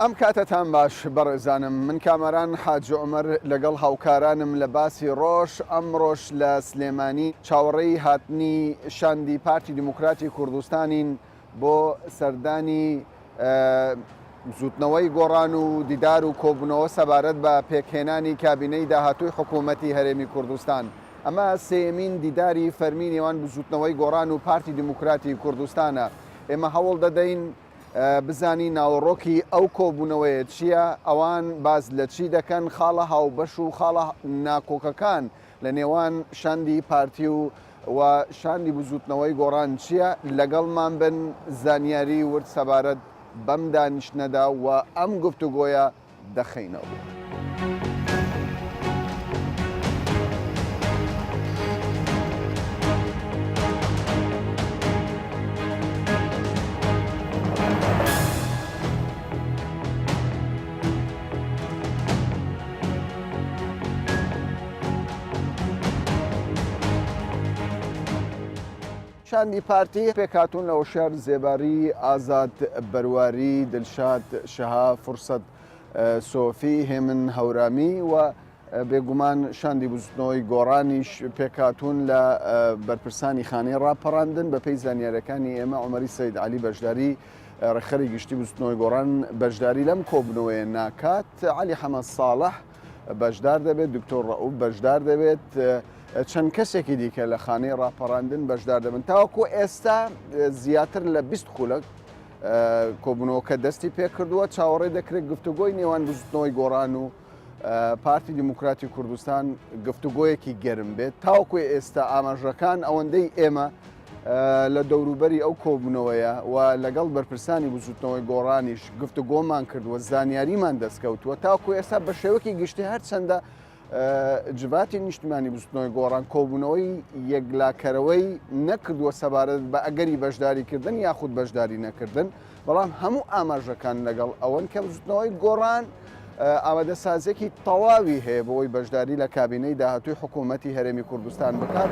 ئەم کاتتان باش بەڕێزانم من کامەران حاج عومەر لەگەڵ هاوکارانم لە باسی ڕۆژ ئەمڕۆژ لە سلێمانی چاوەڕێی هاتنی شاندی پارتی دیموکراتی کوردستانین بۆ سەردانی زوتنەوەی گۆڕان و دیدار و کۆبوونەوە سەبارەت بە پێکهێنانی کابینەی داهاتووی حکوومەتی هەرێمی کوردستان. ئەمە سێمین دیداری فەرمی نێوان بزوتنەوەی گۆڕان و پارتی دیموکراتی کوردستانە. ئێمە هەوڵ دەدەین بزانی ناوەڕۆکی ئەو کۆبوونەوەیە چییە، ئەوان باز لە چی دەکەن، خاڵە هاوبەش و خاڵە ناکۆکەکان لە نێوان شاندی پارتی و شاندی بزوتنەوەی گۆڕان چییە، لەگەڵمان بن زانیاری ورد سەبارەت بەم دانیشتنەدا و ئەم گفتوگۆیە دەخەینەوە. شاندی پارتی پێکهاتوون لە وشار زێباری، ئازاد بەرواری، دلشاد شەها، فرسەت سۆفی، هێمن هەورامی و بێگومان شاندی بزوتنەوەی گۆڕانیش پێکهاتوون لە بەرپرسانی خانەی ڕاپەڕاندن بە پێی زانیاریەکانی ئێمە عومەری سەید عەلی بەشداری ڕێخەری گشتی بزوتنەوەی گۆڕان بەشداری لەم کۆبوونەوەیە ناکات. عەلی حەمەد ساڵح بەشدار دەبێت، دکتۆر ڕەئوف بەشدار دەبێت، چەند کەسێکی دیکە لە خانەی ڕاپەڕاندن بەشدار دەبن. تاوەکو ئێستا زیاتر لە 20 خولەک کۆبوونەوەکە دەستی پێ کردووە. چاوەڕێ دەکرێت گفتوگۆی نێوان بزوتنەوەی گۆڕان و پارتی دیموکراتی کوردستان گفتوگۆیەکی گەرم بێت. تاوەکو ئێستا ئاماژەکان ئەوەندەی ئێمە لە دەوروبەری ئەو کۆبوونەوەیە و لەگەڵ بەرپرسانی بزوتنەوەی گۆڕانیش گفتوگۆمان کردووە، زانیاریمان دەستکەوتووە. تاوەکو ئێستا بە شێوەکی گشتی هەرچەندە جواتی نیشتمانی بزوتنەوەی گۆڕان کۆبوونەوەی یەکلاکەرەوەی نەکردووە سەبارەت بە ئەگەری بەشداریکردن یاخود بەشداری نەکردن، بەڵام هەموو ئاماژەکان لەگەڵ ئەوەن کە بزوتنەوەی گۆڕان ئامادەسازێکی تەواوی هەیە بۆی بەشداری لە کابینەی داهاتووی حکوومەتی هەرێمی کوردستان بکات.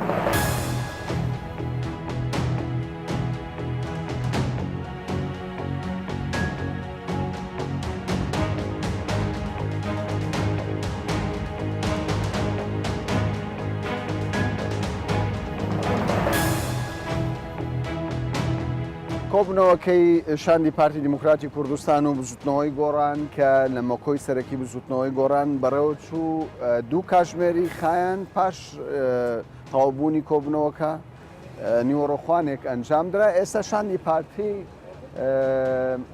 کۆبوونەوەکەی شاندی پارتی دیموکراتی کوردستان و بزوتنەوەی گۆڕان کە لە مەکۆی سەرەکی بزوتنەوەی گۆڕان بەڕێوە چوو دوو کاتژمێری خایەن پاش تەواوبوونی کۆبوونەوەکە نیوەڕۆخوانێک ئەنجام درا. ئێستا شاندی پارتی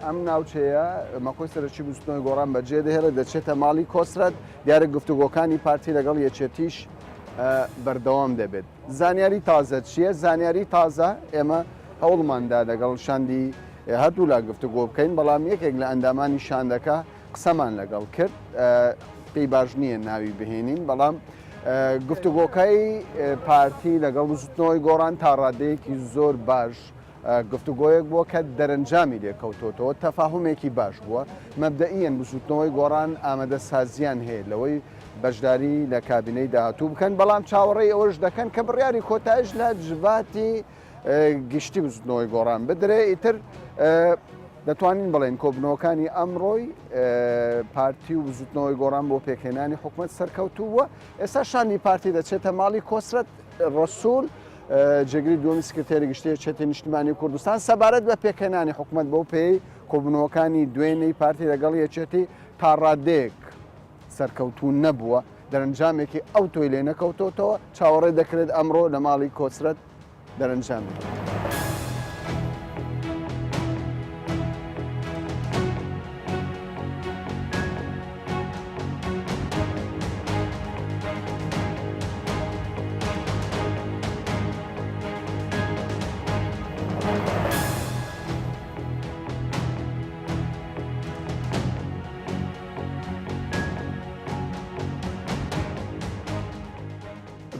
ئەم ناوچەیە مەکۆی سەرەکی بزوتنەوەی گۆڕان بەجێ دەهێڵێت، دەچێتە ماڵی کۆسرەت، دیارە گفتوگۆکانی پارتی لەگەڵ یەکێتیش بەردەوام دەبێت. زانیاری تازە چییە؟ زانیاری تازە ئێمە هەوڵماندا لەگەڵ شاندی هەردوو لا گفتوگۆ بکەین، بەڵام یەکێک لە ئەندامانی شاندەکە قسەمان لەگەڵ کرد، پێی باش نییە ناوی بهێنین، بەڵام گفتوگۆکەی پارتی لەگەڵ بزوتنەوەی گۆڕان تا ڕادەیەکی زۆر باش گفتوگۆیەک بووە کە دەرەنجامی لێکەوتۆتەوە، تەفاهمێکی باش بووە. مەبدەئیەن بزوتنەوەی گۆڕان ئامادە سازیان هەیە لەوەی بەشداری لە کابینەی داهاتوو بکەن، بەڵام چاوەڕێی ئەوەش دەکەن کە بڕیاری کۆتایش لە جواتی گشتی بزوتنەوەی گۆڕان بدرێ. ئیتر دەتوانین بڵێن کۆبوونەوەکانی ئەمڕۆی پارتی و بزوتنەوەی گۆڕان بۆ پێکهێنانی حکوومەت سەرکەوتووە. ئێستا شاندی پارتی دەچێتە ماڵی کۆسرەت ڕەسوول، جێگری دووەمی سکرتێری گشتی چێتی نیشتیمانی کوردستان سەبارەت بە پێکهێنانی حکوومەت بۆ پێی کۆبوونەوەکانی دوێنەی پارتی لەگەڵ یەکێتی تا ڕادەیەک سەرکەوتوو نەبووە، دەرەنجامێکی ئەو تۆی لێ نەکەوتۆتەوە. چاوەڕێ دەکرێت ئەمڕۆ لە ماڵی کۆسرەت دەرەنجام بدرێت.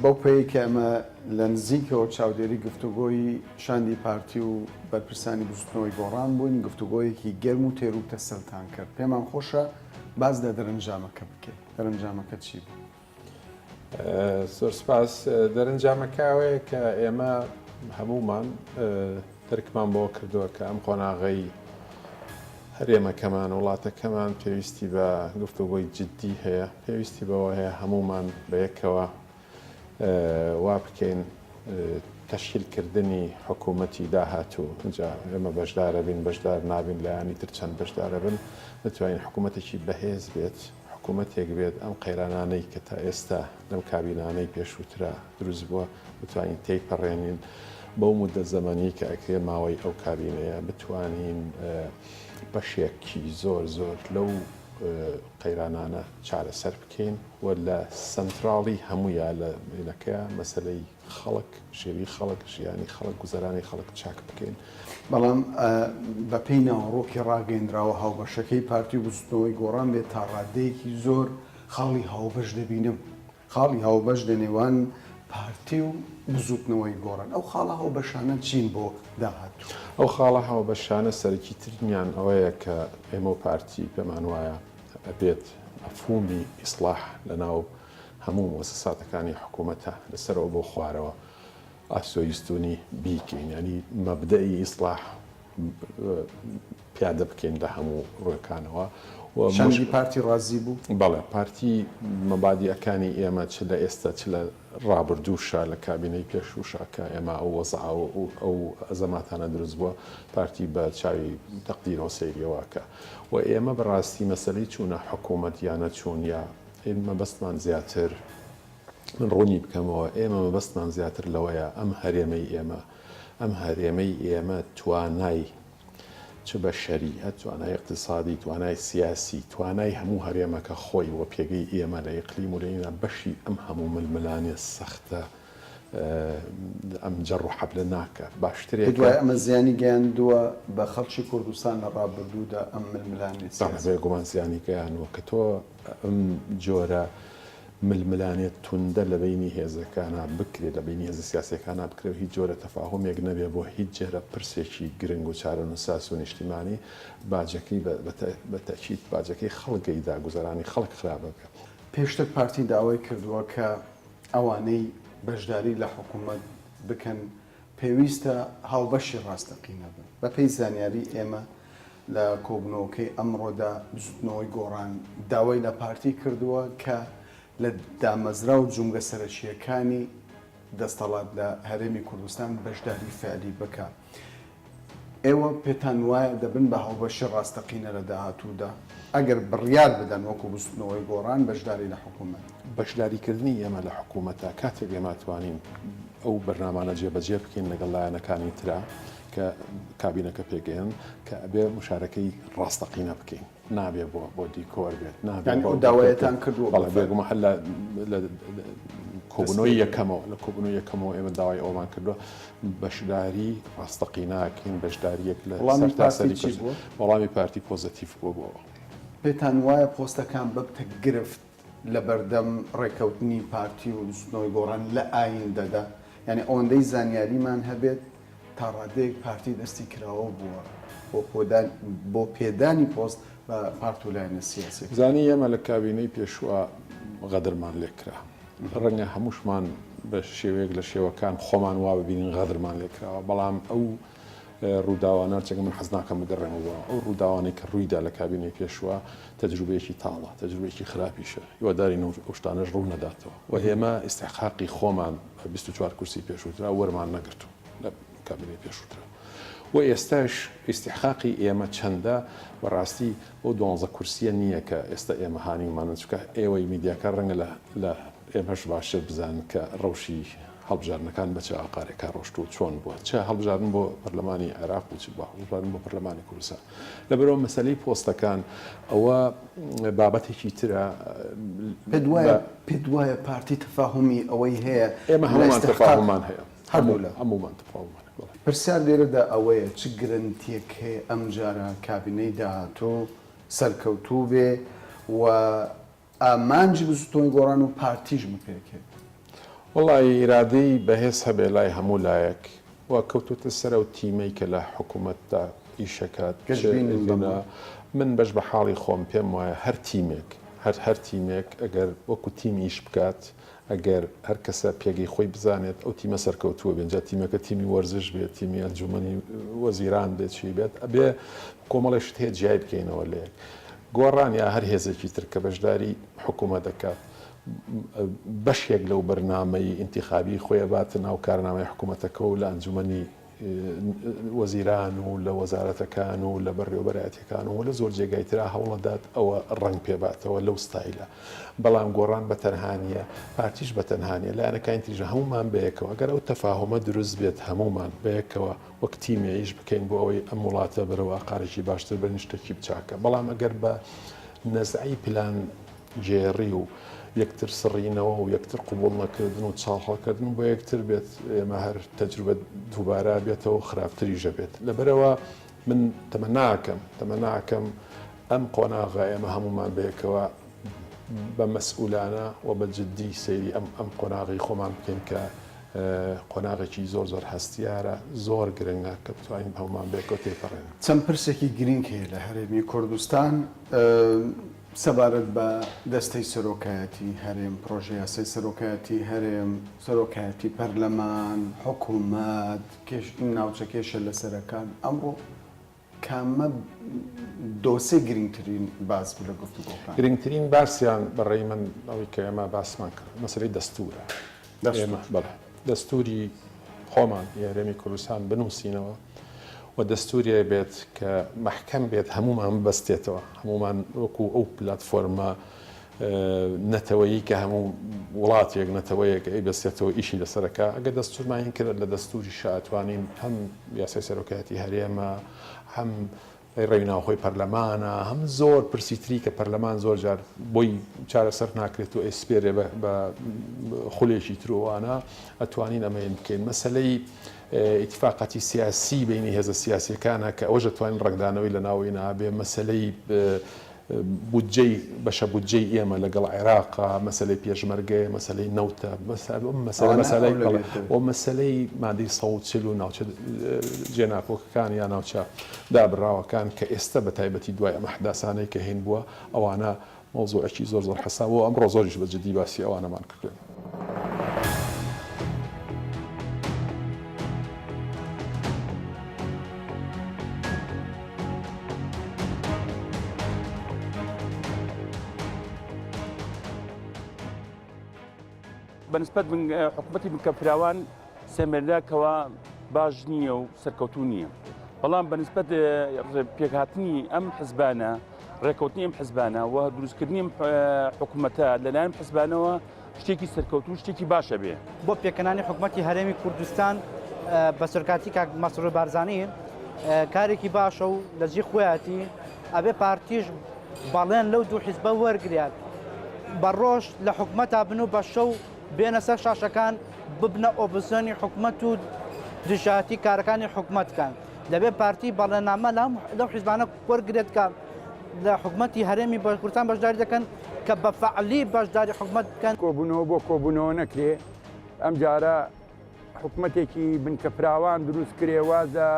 بەو پێی کە ئەمە لە نزیکەوە چاودێری گفتوگۆی شاندی پارتی و بەرپرسانی بزوتنەوەی گۆڕان بووین، گفتوگۆیەکی گەرم و تێروتە سەلتان کرد. پێمان خۆشە بازدا دەرەنجامەکە بکەیت. دەرەنجامەکە چی بوو؟ زۆر سپاس. دەرەنجامەکەوەیە کە ئێمە هەمومان ترکمان بۆ کردووە کە ئەم قۆناغەی هەرێمە کەمان وڵاتەکەمان پێویستی بە گفتوگۆی جددی هەیە پێویستی بەوە هەیە هەمومان بەیەکەوە وا بکەین تەشکیلکردنی حکوومەتی داهاتوو اینجا ئێمە بەشدارە بین بەشدار نابین لایانی تر چەند بەشدارە بن بتوانین حکوومەتێکی بەهێز بێت حکوومەتێک بێت ئەم قەیرانانەی کە تا ئێستا لەم کابینانەی پێشووترا دروست بووە بتوانین تێیپەڕێنین بەو مدە زەمانی کە ئەکرێ ماوەی ئەو کابینەیە بتوانین بەشێکی زۆر زۆر لەو قەیرانانە چارەسەر بکەین و لە سنتراڵی هەموویە لە بینەکە مەسلەی خەڵک ژێوی خەڵک ژیانی خەڵک گوزەرانی خەڵک چاک بکەین. بەڵام بە پێی ناوەڕۆکی ڕاگەیەندراوە هاوبەشەکەی پارتی بزوتنەوەی گۆڕان بێت تا ڕادەیەکی زۆر خاڵی هاوبەش دەبینم خاڵی هاوبەش لە نێوان پارتی و بزوتنەوەی گۆڕان ئەو خاڵە هاوبەشانە چین بۆ داهاتوو ئەو خاڵە هاوبەشانە سەرکی ترنیان ئەوەیە کە ئێمە و پارتی پێمان وایە ئەبێت مەفهومی ئیسلاح لەناو هەموو مؤسساتەکانی حکوومەتە لەسەرەوە بۆ خوارەوە ئاسۆیستونی بیکەین ینی مەبدەئی ئیسلاح پیادە بکەین لە هەموو ڕووەکانەوە شەنگی پارتی ڕازی بوو بەڵێ پارتی مەبادیەکانی ئێمە چ لە ئێستا چ لە ڕابردووشە لە کابینەی پێشووشە کە ئێمە ئەو وەزعەوە ئەو ئەزەماتانە دروست بووە پارتی بە چاوی تەقدیرەوە سەیریەوەکە و ئێمە بەڕاستی مەسلەی چوونە حکوومەت یانە چوون یا ئێمە بەستمان زیاتر من ڕوونی بکەمەوە ئێمە مەبەستمان زیاتر لەوەیە ئەم هەرێمەی ئێمە توانای چ بە شەریعەت توانای اقتصادی توانای سیاسی توانای هەموو هەرێمەکە خۆی وە پێگەی ئێمە لە ئیقلیم و لەینە بەشی ئەم هەموو ململانێ سەختە ئەم جەڕ و حەبلە ناکە باشترێک دوای ئەمە زیانی گەیاندووە بە خەڵکی کوردستان لە ڕابردوودا ئەم ململانێ بێگومان زیانی گەیانوە کە تۆ ئەم جۆرە ململانێت توندە لە بینی هێزەکانە بکرێت لە بینی هێزە سیاسەکانە بکرێت هیچ جۆرە تەفاهمێک نەبێ بۆ هیچ جێرە پرسێکی گرنگ و چارەنووساس و نیشتیمانی باجەکەی بە تەکید باجەکەی خەڵگەیدا گوزەرانی خەڵک خراپە بکە. پێشتر پارتی داوای کردووە کە ئەوانەی بەشداری لە حکوومەت بکەن پێویستە هاوبەشی ڕاستەقینە بن بە پێی زانیاری ئێمە لە کۆبنەوەکەی ئەمڕۆدا بزوتنەوەی گۆڕان داوای لە پارتی کردووە کە لە دامەزرا و جونگە سەرەکیەکانی دەستەڵات لە هەرێمی کوردستان بەشداری فعلی بکە. ئێوە پێتان وایە دەبن بە هاوبەشی ڕاستەقینە لە داهاتوودا ئەگەر بڕیار بدەن وەکو بزوتنەوەی گۆڕان بەشداری لە حکوومەت. بەشداریکردنی ئێمە لە حکوومەتە کاتێک ئێمە توانین ئەو بەرنامانە جێبەجێ بکەین لەگەڵ لایەنەکانی ترا کە کابینەکە پێگەیان کە ئەبێ مشارەکەی ڕاستەقینە بکەین نابێ بۆ دیکۆر بێت نابێت داوایەتان کردووە بەڵێ بێگومە هەر لە کۆبنەوەی یەکەمەوە ئێمە داوای ئەومان کردووە بەشداری ڕاستەقیناکەین بەشداریەک لە سەرتاسەری وەڵامی پارتی پۆزتیف بووەوە. پێتان وایە پۆستەکان ببتە گرفت لە بەردەم ڕێکەوتنی پارتی و بزوتنەوەی گۆڕان لە ئایندەدا یعنی ئەوەندەی زانیاریمان هەبێت تا ڕادەیەک پارتی دەستی کراوە بووە بۆ پێدانی پۆست بە پارت و لایەنە سیاسی. زانی ئێمە لە کابینەی پێشووە غەدرمان لێکرا ڕەنگە هەمووشمان بە شێوەیەک لە شێوەکان خۆمان وا ببینین غەدرمان لێکراوە بەڵام ئەو ڕووداوانە چەکە من حەز ناکەم بگەڕێمەوە ئەو ڕووداوانەی کە ڕوویدا لە کابینەی پێشووە تەجروبەیەکی تاڵە تەجروبەیەکی خراپیشە هیواداری ئەو شتانەش ڕوو نەداتەوە و ئێمە ئیستحقاقی خۆمان 24 کورسی پێشووترا وەرمان نەگرتو لە کابینەی پێشووترا و ئێستاش ئیستحقاقی ئێمە چەندە بەڕاستی بۆ 12 کورسیە نییە کە ئێستا ئێمە هانیمانە چکە ئێوەی میدیاکە ڕەنگە لە ئێمەش باشتر بزانن کە ڕەوشی هەڵبژارنەکان بە چه ئاقارێکا ڕۆشت و چۆن بووە چه هەڵبژاردن بۆ پەرلەمانی عێراق و چ بووە هەڵبژاردن بۆ پەرلەمانی کوردستان لەبەرەوە مەسەلەی پۆستەکان ئەوە بابەتێکی ترە پێت وایە پارتی تەفاهمی ئەوەی هەیە ئێمە هەمومان تەفاهممان هەیە هەمومان تەفاهممان پرسیار لێرەدا ئەوەیە چ گرنگتێک هەیە ئەم جارە کابینەی داهاتوو سەرکەوتوو بێ و ئامانجی بزوتنەوەی گۆڕان و پارتیژم پێکێت. وڵی ئیرادەی بەهێز هەبێ لای هەموو لایەک و کەوتوتە سەر و تیمەی کە لە حکوومەتدا ئیشەکات من بەش بە حاڵی خۆم پێم وایە هەر تیمێک ئەگەر وەکو تیم ئیش بکات ئەگەر هەر کەسە پێگەی خۆی بزانێت ئەو تیمە سەرکەوتووە بێنجا تیمەکە تیمی وەرزش بێت تیمی ئەنجومەنی وەزیران بێت چی بێت ئەبێ کۆمەڵێشت هەیە جیای بکەینەوە لێک گۆڕان یا هەر هێزێکی تر کە بەشداری حکوومەت دەکات بەشێک لەو بەرنامەی ئینتیخابی خۆیە باتە ناو کارنامەی حکوومەتەکە و لە ئەنجومەنی وەزیران و لە وەزارەتەکان و لە بەڕێوەبەرایەتەکان و لە زۆر جێگای ترا هەوڵەدات ئەوە ڕنگ پێباتەوە لەو ستایلە بەڵام گۆڕان بە تەنهانیە پارتیش بە تەنهانیە لایەنەکانی تریژە هەمومان بەیەکەوە ئەگەر ئەو تەفاهمە دروست بێت هەمومان بەیەکەوە وەک تیمێیش بکەین بۆ ئەوەی ئەم وڵاتە بەرەوە ئاقارێکی باشتر بەرنیشتێکی بچاکە بەڵام ئەگەر بە نەزعی پلان جێڕی و یەکتر سڕینەوە و یەکتر قوبوڵ نەکردن و چاڵحەڵکردن بۆ یەکتر بێت ئێمە هەر تەجروبە دووبارە بێتەوە خراپتریژە بێت لەبەرەوە من تەمەناکەم ئەم قۆناغا ئێمە هەمومان بەیەکەوە بە مەسئولانە و بە جددی سەیری ئەم قۆناغی خۆمان بکەین کە قۆناغێکی زۆر هەستیارە زۆر گرنگە کە بتوانین هەمومان بەیەکەوە تێپەڕێن چەند پرسێکی گرنگ هەیە لە هەرێمی کوردستان سەبارەت بە دەستەی سەرۆکایەتی هەرێم پرۆژه یاسای سەرۆکایەتی هەرێم سەرۆکایەتی پەرلەمان حکوومەت ناوچە کێشە لە سەرەکان ئەمڕۆ کامە دۆسێ گرنگترین باس بوو لە گفتوگۆکان گرنگترین باسییان بەڕێی من ئەوەی کە ئێمە باسمان کرد مەسەلەی دەستورە دەستوری خۆمان هەرێمی کوردستان بنووسینەوە و دەستوریە بێت کە مەحکەم بێت هەمومان بەستێتەوە هەمومان وەکو ئەو پلاتفۆرمە نەتەوەیی کە هەموو وڵاتێک نەتەوەیەک ئەی بەستێتەوە ئیشی لەسەرەکە ئەگەر دەستورمان کرد لە دەستوری شاتوانین هەم یاسای سەرۆکایەتی هەرێمە هەم ڕێوناوخۆی پەرلەمانە هەم زۆر پرسیتری کە پەرلەمان زۆر جار بۆی چارەسەر ناکرێت و ئێسپێرێ بە خولێکی ترۆوانە ئەتوانین ئەمەین بکەین مەسەلەی ئیتفاقاتی سیاسی بینی هێزە سیاسیەکانە کە ئەوژە توانین ڕێکدانەوەی لە ناوی نابێ مەسەلەی بودجەی بەشە بودجەی ئێمە لەگەڵ عێراقا مەسەلەی پێشمەرگەیە مەسەلەی نەوتە مەسەلەی مادەی 140 و ناوچە جێناکۆکەکان یا ناوچە دابراوەکان کە ئێستا بە تایبەتی دوای ئەمە حداسانەی کە هێن بووە ئەوانە مۆزوعێکی زۆر حەساوە ئەمڕۆ زۆریش بە جددی باسی ئەوانەمان کردن. بەنسبەت حکوومەتی بنکەفراوان سێمێرداکەوە باش نییە و سەرکەوتوو نییە بەڵام بەنسبەت پێکهاتنی ئەم حزبانە ڕێکەوتنی ئەم حزبانە و دروستکردنی حکوومەتە لەلایەن حزبانەوە شتێکی سەرکەوتوو شتێکی باشە بێ بۆ پێکەنانی حکوومەتی هەرێمی کوردستان بە سەرکاتی کاک مەسرور بارزانی کارێکی باشە و لەجێ خۆیەتی ئەبێ پارتیش بەڵێن لەو دوو حیزبە وەرگریات بە ڕۆژ لە حکوومەتا بن و بە شەو بێنە سەر شاشەکان ببنە ئۆپۆزیسیۆنی حکوومەت و دژاتی کارەکانی حکوومەتکان دەبێت پارتی بەڵێنامە لەو حیزبانە وەرگرێت کە لە حکوومەتی هەرێمی کوردستان بەشداری دەکەن کە بە فەعلی بەشداری حکوومەت بکەن کۆبوونەوە بۆ کۆبوونەوە نەکرێ ئەم جارە حکوومەتێکی بنکەفراوان دروست کرێ وازە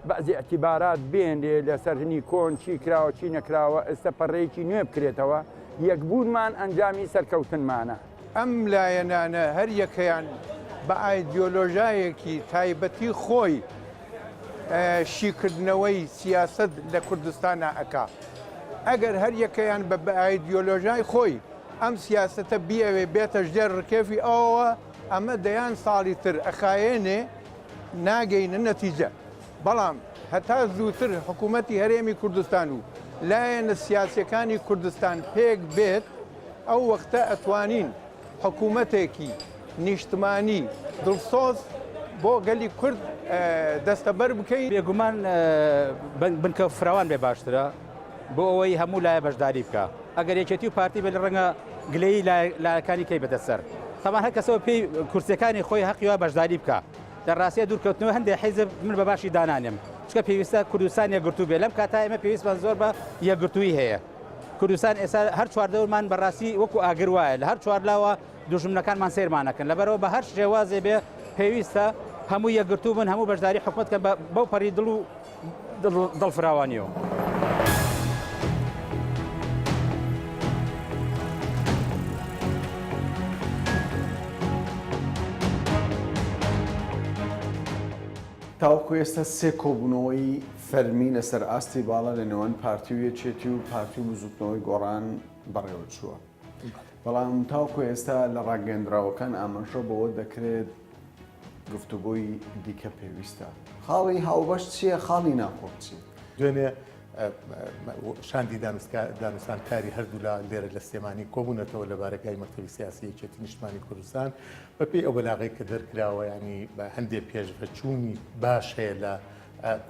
بەعزی ئەتیبارات بێنێ لەسەرنی کۆن چی کراوە چی نەکراوە ئێستا پەڕێکی نوێ بکرێتەوە یەکبوونمان ئەنجامی سەرکەوتنمانە ئەم لایەنانە هەر یەکەیان بە ئایدیۆلۆژایەکی تایبەتی خۆی شیکردنەوەی سیاست لە کوردستانە ئەکا ئەگەر هەر یەکەیان بە ئایدیۆلۆژای خۆی ئەم سیاستە بیاوێ بێتە ژێر ڕکێفی ئەوە ئەمە دەیان ساڵی تر ئەخایێنێ ناگەینە نەتیجە بەڵام هەتا زووتر حکوومەتی هەرێمی کوردستان و لایەنە سیاسیەکانی کوردستان پێک بێت ئەو وەختە ئەتوانین حکوومەتێکی نیشتمانی دڵسۆز بۆ گەلی کورد دەستەبەر بکەین بێگومان بنکەفراوان بێ باشترە بۆ ئەوەی هەموو لایە بەشداری بکە ئەگەر یەکێتی و پارتی بێ لە ڕەنگە گلەی لایەکانی کەی بەدەسەر تەمان هەر کەسەوە پێی کورسەکانی خۆی حەقیوە بەشداری بکە لە ڕاستیە دوورکەوتنەوە هەندێک حیزب من بە باشی دانانم چکە پێویستە کوردستان یەکگرتوو بێ لەم کاتا ئێمە پێویستمان زۆر بە یەکگرتووی هەیە کوردستان ئێستا هەر چواردەورمان بەڕاستی وەکو ئاگر وایە لە هەر چوارلاوە دوژمنەکانمان سیرمانەکەن لەبەرەوە بە هەر شێوازێ بێ پێویستە هەموو یەکگرتوو بن هەموو بەشداری حکوومەت کە بەو پەڕی دڵ و دڵفراوانیەوە. تاوەکو ئێستا سێ کۆبوونەوەی فەرمی لەسەر ئاستی باڵا لە نێوان پارتی و یەکێتی و پارتی و بزوتنەوەی گۆڕان بەڕێوە چووە. بەڵام تاوەکو ئێستا لە ڕاگەندراوەکان ئاماژە بەوە دەکرێت گفتوگۆی دیکە پێویستە. خاڵی هاوبەش چییە؟ خاڵی ناخۆ چییە؟ دوێنێ شاندی دانوستانکاری هەردوو لە لێرە لە سلێمانی کۆبوونەتەوە لە بارەکەی مەکتەبی سیاسی یەکێتی نیشتمانی کوردستان بەپێی ئەو بەلاغەی کە دەرکراوە ینی بە هەندێک پێشڕەچوونی باش هەیە لە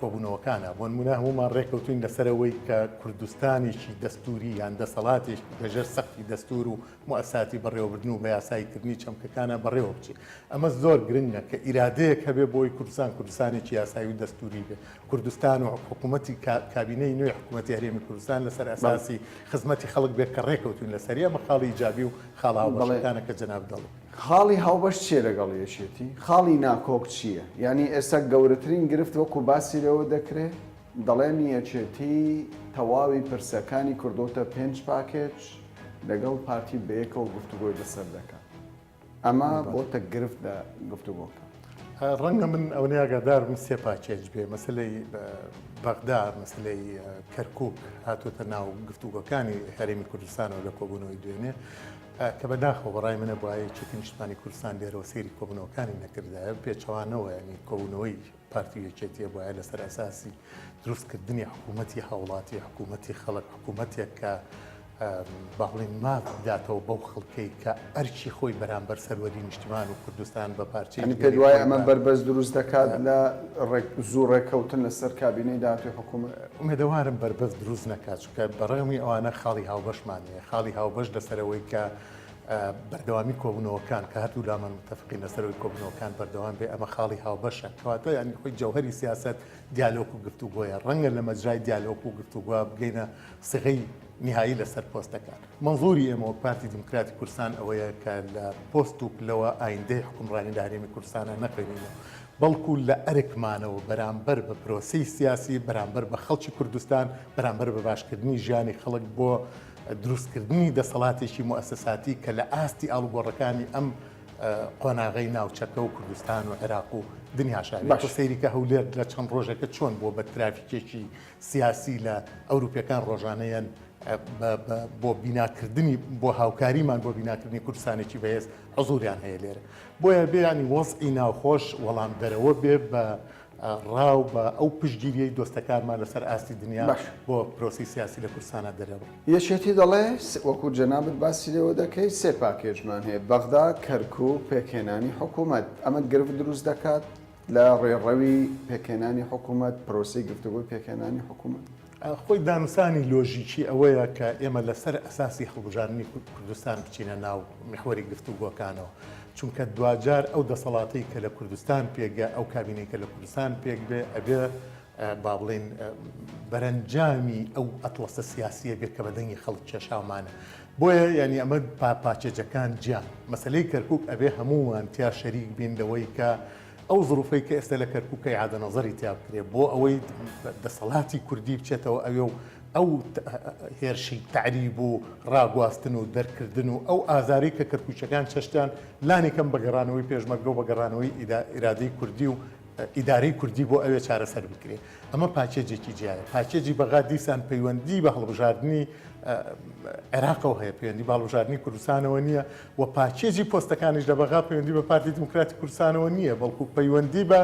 کۆبوونەوەکانە بۆ نمونە هەمومان ڕێکەوتوین لەسەرەوەی کە کوردستانێکی دەستوری یان دەسەڵاتێک لەژێر سەختی دەستور و موەساتی بەڕێوەبردن و بە یاساییکردنی چەمکەکانە بەڕێوە بچێت. ئەمە زۆر گرنگە کە ئیرادەیەک هەبێ بۆی کوردستانێکی یاسایی و دەستوری بێ. کوردستان و حکوومەتی کابینەی نوێی حکوومەتی هەرێمی کوردستان لەسەر ئەساسی خزمەتی خەڵک بێت کە ڕێکەوتوین لەسەریە مە خاڵی ئیجابی و خاڵاوەشەکانە کە جەناب دەڵێ. خاڵی هاوبەش چیە لەگەڵ یەکێتی؟ خاڵی ناکۆک چییە؟ ینی ئێستا گەورەترین گرفت وەکو باسی لەوە دەکرێت دەڵێن یەکێتی تەواوی پرسەکانی کردوتە 5 پاکێج لەگەڵ پارتی بەیەکەوە گفتوگۆی لەسەر دەکات. ئەمە بۆتە گرفت لە گفتوگۆکە. ڕەنگە من ئەو نیاگادارم سێ پاکێج بێ مەسلەی بەغداد مەسلەی کەرکووک هاتوۆتە ناو گفتوگۆکانی هەرێمی کوردستانەوە لە کۆبوونەوەی دوێنێ کە بەداخەوە بەڕای منە بۆ یەکێتی نیشتمانی کوردستان لێرەوە سەیری کۆبوونەوەکانی نەکردایە پێچەوانەوە ینی کۆبوونەوەی پارتی یەکێتیە بۆیە لەسەر ئەساسی دروستکردنی حکوومەتی هاوڵاتی حکوومەتی خەڵک حکوومەتێک کە باڵین ماف داتەوە بەو خەڵکەی کە ئەرچی خۆی بەرامبەر سەروەری نیشتمان و کوردستان بە پارچەی پێ دوای ئەمە بەربەست دروست دەکات لە زوو ڕێکەوتن لەسەر کابینەی داهاتوی حکوومەت. ئومێدەوارم بەربەست دروست نەکات چونکە بەڕێوەمی ئەوانە خاڵی هاوبەشمانەیە خاڵی هاوبەش لەسەرەوەی کە بەردەوامی کۆبوونەوەکان کە هەردوو لامان متفقین لەسەرەوەی کۆبوونەوەکان بەردەوام بێ ئەمە خاڵی هاوبەشە کەواتە ینی خۆی جەوهەری سیاست دیالۆگ و گفتوگۆیە ڕەنگە لە مەجرای دیالۆگ و گفتوگۆ بگەینە سغەی نهایی لەسەر پۆستەکان. منظوری ئێمە پارتی دموکراتی کوردستان ئەوەیە کە لە پۆست و پلەوە ئایندەی حکومڕانی لە هەرێمی کوردستانە نەقێنینەوە بەڵکو لە ئەرکمانەوە بەرامبەر بە پرۆسەی سیاسی بەرامبەر بە خەڵکی کوردستان بەرامبەر بە باشکردنی ژیانی خەڵک بۆ دروستکردنی دەسەڵاتێکی موسساتی کە لە ئاستی ئاڵوگۆڕەکانی ئەم قۆناغی ناوچەکە و کوردستان و عێراق و دنیاشاوێت سەیریکە هەولێر لە چەند ڕۆژەکە چۆن بۆ بە ترافیکێکی سیاسی لە ئەوروپیەکان ڕۆژانەیەن بۆ بیناکردنی بۆ هاوکاریمان بۆ بیناکردنی کوردستانێکی بەهێز حزوریان هەیە لێرە بۆیە بێیانی وەزئی ناوخۆش وەڵام دەرەوە بێ بە ڕاو بە ئەو پشتگیریەی دۆستەکانمان لەسەر ئاستی دنیا بۆ پرۆسی سیاسی لە کوردستانە دەرەوە. یەکێتی دەڵێ وەکو جەنابەت باسی لەوە دەکەی سێ پاکێجمان هەیە بەغدا کەرکووک پێکهێنانی حکوومەت ئەمە گرفت دروست دەکات لە ڕێڕەوی پێکهێنانی حکوومەت پرۆسی گفتوگۆی پێکهێنانی حکوومەت. خۆی دانوسانی لۆژیکی ئەوەیە کە ئێمە لەسەر ئەساسی هەڵبژاردننی کوردستان بچینە ناو میحوەری گفتوگۆکانەوە چونکە دوجار ئەو دەسەڵاتی کە لە کوردستان پێگە ئەو کابینەی کە لە کوردستان پێک بێ ئەبێ با بڵێن بەرەنجامی ئەو ئەتڵەسە سیاسیە بێت کە بەدەنگی خەڵک کێشاومانە بۆیە ینی ئەمە پاچێجەکان جیان مەسلەی کەرکووک ئەبێ هەمووان تیا شەریک بین لەوەی کە ئەو ظروفەی کە ئێستا لە کەرکووکەی عادەنەزەری تیا بکرێت بۆ ئەوەی دەسەڵاتی کوردی بچێتەوە ئەوێ و ئەو هێرشی تعریب و ڕاگواستن و دەرکردن و ئەو ئازاری کە کەرکووچەکان چەشتیان لانێکم بەگەڕانەوەی پێشمەرگە و بەگەڕانەوەی ئیرادەی کوردی و ئیدارەی کوردی بۆ ئەوێ چارەسەر بکرێت ئەمە پاچێجێکی جیایە پاچێجی بەغا دیسان پەیوەندی بە هەڵبژاردننی عێراقەوە هەیە پەیوەندی بە هەڵبژاردننی کوردستانەوە نییە و پاچێجی پۆستەکانیش لە بەغا پەیوەندی بە پارتی دموکراتی کوردستانەوە نییە بەڵکو پەیوەندی بە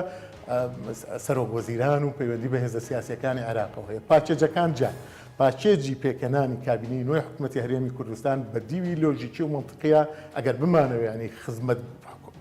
سەرۆک وەزیران و پەیوەندی بە هێزە سیاسیەکانی عێراقەوە هەیە پاچێجەکان جان پاچێجی پێکەنانی کابینەی نوێی حکوومەتی هەرێمی کوردستان بە دیوی لۆژیکی و منطقیە ئەگەر بمانەوە ینی خزمەت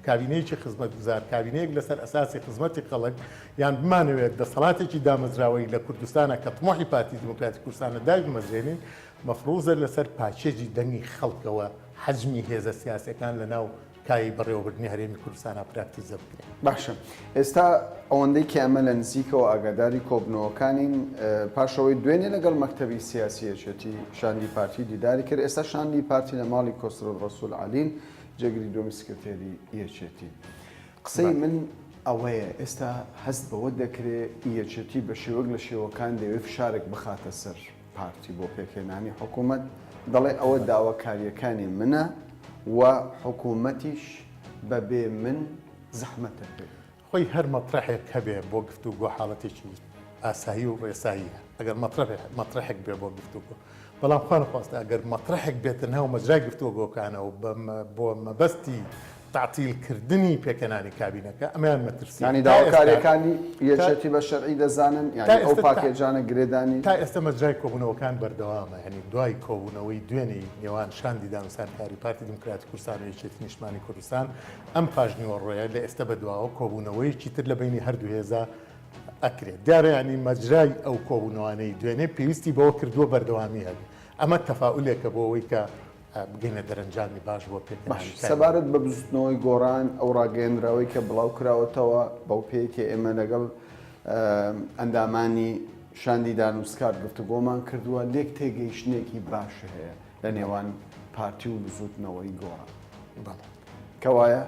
کابینەیەکی خزمەت گوزار کابینەیەک لەسەر ئەساسی خزمەتی خەڵک یان بمانەوێت دەسەڵاتێکی دامەزراوەی لە کوردستانە کە طموحی پارتی دموکراتی کوردستانە دای بمەزرێنین مەفروزە لەسەر پاچێجی دەنگی خەڵکەوە حەجمی هێزە سیاسیەکان لە ناو کای بەڕێوەبردننی هەرێمی کوردستانە پراکتیزە بکرێت. باشە ئێستا ئەوەندەی کە ئەمە لە نزیکەوە ئاگاداری کۆبنەوەکانین پاشەوەی دوێنێ لەگەڵ مەکتەبی سیاسیەچێتی شاندی پارتی دیداری کرد ئێستا شاندی پارتی لە ماڵی کۆسرۆ ڕەسوول عالین جێگری دۆمی سکرتێری یەکێتی قسەی من ئەوەیە ئێستا هەست بەوە دەکرێت یەکێتی بە شێوەک لە شێوەکان دەوێت فشارێک بخاتە سەر پارتی بۆ پێکهێنانی حکوومەت دەڵێ ئەوە داواکاریەکانی منە و حکوومەتیش بەبێ من زەحمەتە پێ خۆی هەر مەطرحێک هەبێ بۆ گفتوگۆ حاڵەتێکی ئاسایی و ڕێساییە ئەگەر مەطرحێک بێ بۆ گفتوگۆ بەڵام خوان خواستە ئەگەر مەطرحێک بێتە ناو مەجرای گفتوگۆکانەوە بۆ مەبەستی تعتیلکردنی پێکەنانی کابینەکە ئەمەیان مەترسی ینی داواکاریەکانی یەکێتی بە شەرعی دەزانن یعنی ئەو پاکێجانە گرێدانی تا ئێستا مەجرای کۆبوونەوەکان بەردەوامە ینی دوای کۆبوونەوەی دوێنەی نێوان شاندی دانوسانکاری پارتی دموکراتی کوردستان و یەکێتی نیشتمانی کوردستان ئەم پاژنیوەڕۆیە لە ئێستا بەدواوە کۆبوونەوەیکی تر لە بینی هەردوو هێزا ئەکرێت دیارە ینی مەجرای ئەو کۆبوونەوانەی دوێنێ پێویستی بەوە کردووە بەردەوامی هەبێت ئەمە تەفاعولێکە بۆ ئەوەی کە بگەینە دەرەنجامی باش بۆ پێکەنانی سەبارەت بە بزوتنەوەی گۆڕان ئەو ڕاگەیەنراوەی کە بڵاو کراوەتەوە بەو پێیەکی ئێمە لەگەڵ ئەندامانی شاندی دانووسکار گفتوگۆمان کردووە لێک تێگەیشتنێکی باشە هەیە لە نێوان پارتی و بزوتنەوەی گۆڕان کەوایە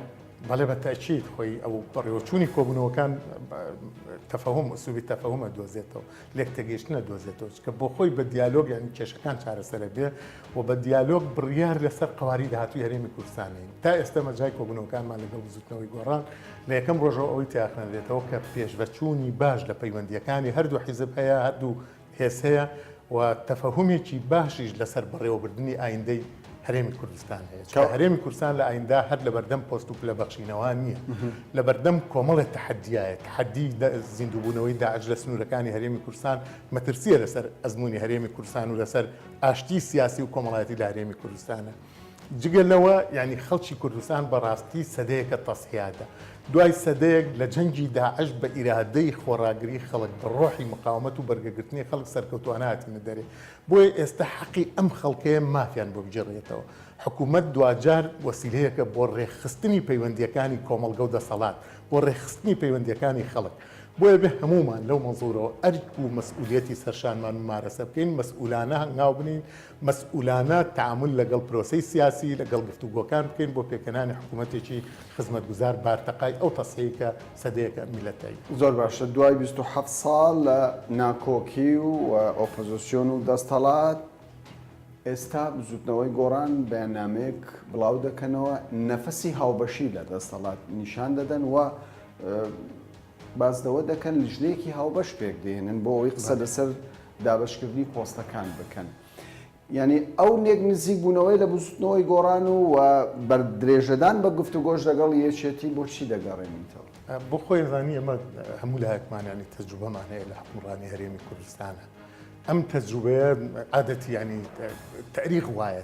بەڵێ بە تاکید خۆی ئەو بەڕێوەچوونی کۆبوونەوەکان تەفەهوم ئوسوبی تەفەهومە دۆزێتەوە لێک تێگەیشتنە دۆزێتەوە کە بۆ خۆی بە دیالۆگ یانی کێشەکان چارەسەرە بێ و بە دیالۆگ بڕیار لەسەر قەواری داهاتووی هەرێمی کوردستانین تا ئێستا مەجای کۆبوونەوەکانمان لەگەڵ بزوتنەوەی گۆڕان لە یەکەم ڕۆژەوە ئەوەی تیاخنەدرێتەوە کە پێشبەچوونی باش لە پەیوەندیەکانی هەردوو حیزب هەیە هەردوو هێز هەیە و تەفەهومێکی باشیش لەسەر بەڕێوەبردننی ئایندەی هەرێمی کوردستان هەیە هەرێمی کوردستان لە ئایندا هەر لە بەردەم پۆست و پلەبەخشینەوە نییە لە بەردەم کۆمەڵێک تەحەدیایە تەحەدی زیندووبوونەوەی داعش لە سنوورەکانی هەرێمی کوردستان مەترسیە لەسەر ئەزمموی هەرێمی کوردستان و لەسەر ئاشتی سیاسی و کۆمەڵایەتی لە هەرێمی کوردستانە جگەلەوە ینی خەڵکی کوردستان بەڕاستی سەدەیەکە تەسحیادە دوای سەدەیەک لە جەنگی داعش بە ئیرادەی خۆراگری خەڵک بە ڕۆحی مقاومەت و بەرگەگرتنی خەڵک سەرکەوتواناتینە دەرێ بۆیە ئێستا حەقی ئەم خەڵکەیە مافیان بۆ بجێڕێتەوە حکوومەت دوجار وەسیلەیەکە بۆ ڕێخستنی پەیوەندیەکانی کۆمەڵگە و دەسەڵات بۆ ڕێخستنی پەیوەندیەکانی خەڵک بۆیە بێ هەمومان لەو مەزورەوە ئەرک و مەسئولیەتی سەرشانمان مارەسە بکەین مەسئولانە هەنگاو بنین مەسئولانە تعامل لەگەڵ پرۆسەی سیاسی لەگەڵ گفتوگۆکان بکەین بۆ پێکەنانی حکوومەتێکی خزمەتگوزار بارتەقای ئەو تەسەیەکە سەدەیەکە میلەتایی زۆر باشە دوای 27 ساڵ لە ناکۆکی و ئۆپۆزیسیۆن و دەستەڵات ئێستا بزوتنەوەی گۆڕان بەیاننامەیەک بڵاو دەکەنەوە نەفەسی هاوبەشی لە دەستەڵات نیشان دەدەن و بازدەوە دەکەن لیژنەیەکی هاوبەش پێک دێنن بۆ ئەوەی قسە لەسەر دابشکردنی پۆستەکان بکەن یعنی ئەو نێک نزیک بوونەوەی لە بزوتنەوەی گۆڕان و بەردرێژەدان بە گفتوگۆش لەگەڵ یەکێتی بۆچی دەگەڕێنیتەوە بۆ خۆی زانی ئەمە هەموو لایەکمانیانی تەجروبەمان هەیە لە حکومڕانی هەرێمی کوردستانە ئەم تەجروبەیە عادەتی ینی تاریخ وایە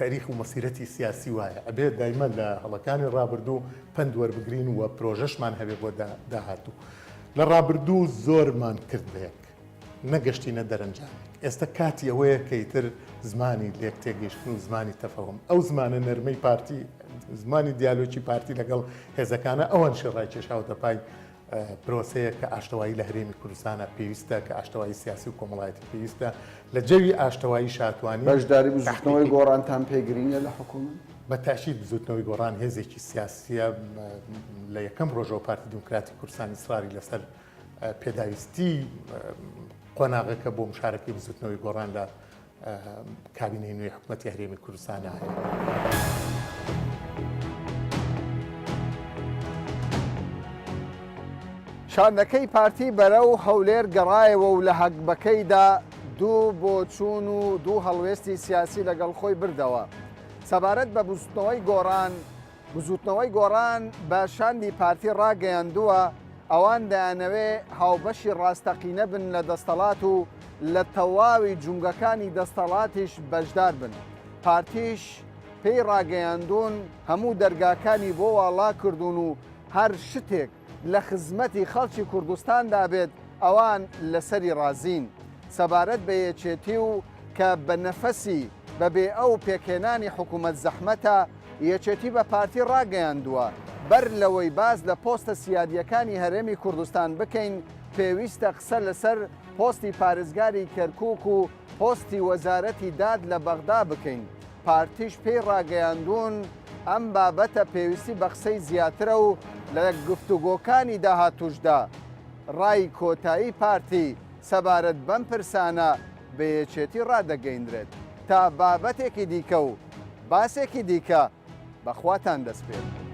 تاریخ و مەسیرەتی سیاسی وایە ئەبێ دایمە لە هەڵەکانی ڕابردوو پند وەربگرین و پرۆژەشمان هەبێ بۆ داهاتوو لە ڕابردوو زۆرمان کرد بەیەک نەگەشتینە دەرەنجامێک ئێستا کاتی ئەوەیە کەیتر زمانی لێک تێگەیشتن و زمانی تەفەهوم ئەو زمانە نەرمەی پارتی زمانی دیالۆکی پارتی لەگەڵ هێزەکانە ئەوەن شێڕای کێشاوتە پای پرۆسەیە کە ئاشتەوایی لە هەرێمی کوردستانە پێویستە کە ئاشتەوایی سیاسی و کۆمەڵایەتی پێویستە لە جەوی ئاشتەوایی شاتوانی بەشداری بزوتنەوەی گۆڕانتان پێگرینە لە حکوومەت بە تاشید بزوتنەوەی گۆڕان هێزێکی سیاسیە لە یەکەم ڕۆژەوە پارتی دموکراتی کوردستان ئیسراری لەسەر پێداویستی قۆناغەکە بۆ مشارەکەی بزوتنەوەی گۆڕان لە کابینەی نوێی حکوومەتی هەرێمی کوردستانە هەیە. شاندەکەی پارتی بەرەو هەولێر گەڕایەوە و لە هەگبەکەیدا دوو بۆ چوون و دوو هەڵوێستی سیاسی لەگەڵ خۆی بردەوە سەبارەت بە بزوتنەوەی گۆڕان بە شاندی پارتی ڕاگەیاندووە ئەوان دەیانەوێ هاوبەشی ڕاستەقینە بن لە دەستەڵات و لە تەواوی جونگەکانی دەستەڵاتیش بەشدار بن پارتیش پێی ڕاگەیاندون هەموو دەرگاکانی بۆ واڵا کردوون و هەر شتێک لە خزمەتی خەڵکی کوردستاندا بێت ئەوان لەسەری ڕازین سەبارەت بە یەکێتی و کە بە نەفەسی بەبێ ئەو پێکێنانی حکوومەت زەحمەتە یەکێتی بە پارتی ڕاگەیاندووە بەر لەوەی باز لە پۆستە سیادیەکانی هەرێمی کوردستان بکەین پێویستە قسە لەسەر پۆستی پارێزگاری کەرکووک و پۆستی وەزارەتی داد لە بەغدا بکەین پارتیش پێی ڕاگەیاندون ئەم بابەتە پێویستی بە قسەی زیاترە و لە گفتوگۆکانی داهاتوشدا ڕای کۆتایی پارتی سەبارەت بەم پرسانە بە یەکێتی ڕادەگەیەندرێت تا بابەتێکی دیکە و باسێکی دیکە بەخواتان دەست پێێت.